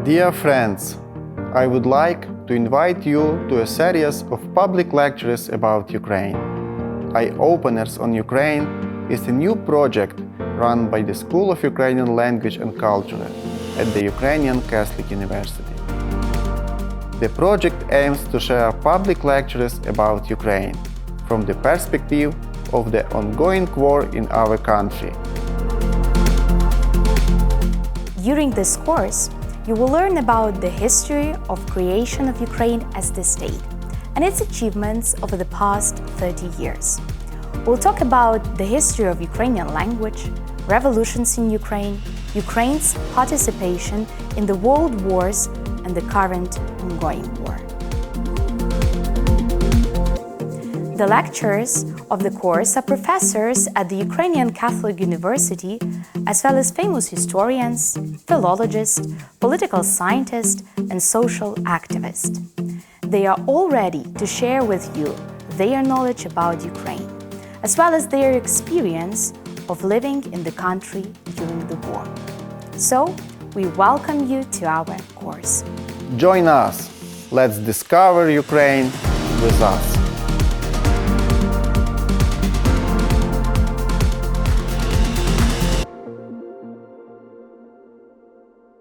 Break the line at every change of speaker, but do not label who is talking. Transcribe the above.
Dear friends, I would like to invite you to a series of public lectures about Ukraine. Eye Openers on Ukraine is a new project run by the School of Ukrainian Language and Culture at the Ukrainian Catholic University. The project aims to share public lectures about Ukraine from the perspective of the ongoing war in our country.
During this course, you will learn about the history of creation of Ukraine as the state and its achievements over the past 30 years. We'll talk about the history of Ukrainian language, revolutions in Ukraine, Ukraine's participation in the world wars, and the current ongoing war. The lecturers of the course are professors at the Ukrainian Catholic University, as well as famous historians, philologists, political scientists, and social activists. They are all ready to share with you their knowledge about Ukraine, as well as their experience of living in the country during the war. So, we welcome you to our course.
Join us. Let's discover Ukraine with us.